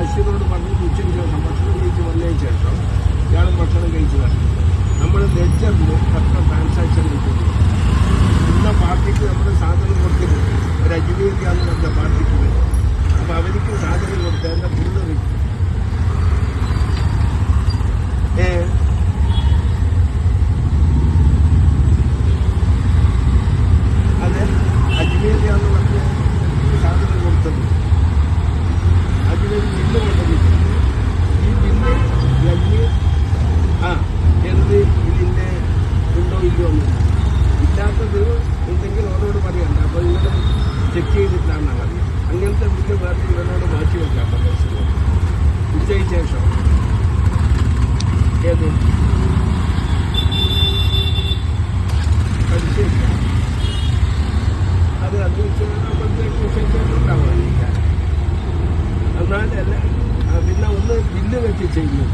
ബഷീറിനോട് പറഞ്ഞിട്ട് ഉച്ചയ്ക്ക് ശേഷം ഭക്ഷണം കഴിച്ച് വന്നതിന് ശേഷം ഇയാൾ ഭക്ഷണം കഴിച്ച് വരണം. നമ്മൾ ലെഡ്ജറിൽ എത്ര ട്രാൻസാക്ഷൻ കിട്ടുന്നു, ഇന്ന പാർട്ടിക്ക് നമ്മൾ സാധനം കൊടുത്തിട്ടുണ്ട്. ഒരു അജ്മീരിയാന്ന് പറഞ്ഞ പാർട്ടിക്ക് വരും. അപ്പോൾ അവർക്ക് സാധനം കൊടുത്ത് എൻ്റെ ഫുള്ള് കിട്ടും. അതെ, അജ്മീരിയാന്ന് പറഞ്ഞ സാധനം കൊടുത്തത് അതിനൊരു ബില്ല് കൊണ്ടുവന്നിട്ടുണ്ട്. ഈ ബില്ല് അജ്മീർ എന്ത് ഇതിൻ്റെ ഉണ്ടോ ഇല്ലയോ ഒന്നും ഇല്ലാത്തത് ഉണ്ടെങ്കിൽ ഓരോട് പറയണ്ട. അപ്പോൾ നിങ്ങൾ ചെക്ക് ചെയ്തിട്ടാണ് മതി. അങ്ങനത്തെ ബില്ല് വേറെ ഇവരോട് മാറ്റി വെക്കാം. പ്രദേശത്ത് ഉച്ചയ്ക്ക് ശേഷം ഏത് പഠിച്ചില്ല അത് അപ്പോഴത്തേക്ക് ഉച്ചയ്ക്ക് ഉണ്ടാവാതിരിക്കാൻ എന്നാലല്ല. പിന്നെ ഒന്ന് ബില്ല് വെച്ച് ചെയ്യും.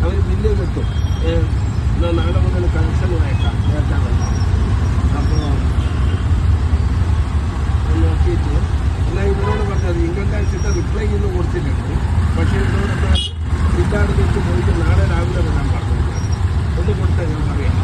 അവർ ബില്ല് കിട്ടും. എന്നാൽ നാളെ മുതൽ കണക്ഷൻ അയക്കാം നേരത്താവല്ല. അപ്പോൾ നോക്കിയിട്ട് എന്നാൽ ഇവരോട് പറഞ്ഞത് ഇൻകം ടാക്സിൻ്റെ റിപ്ലൈ ഇന്ന് കൊടുത്തിട്ടുണ്ട്. പക്ഷേ ഇവരോടൊക്കെ ഇല്ലാതെ വെച്ച് പോയിട്ട് നാളെ രാവിലെ വരാൻ പറഞ്ഞു. ഒന്ന് കൊടുത്താൽ ഞാൻ പറയാം.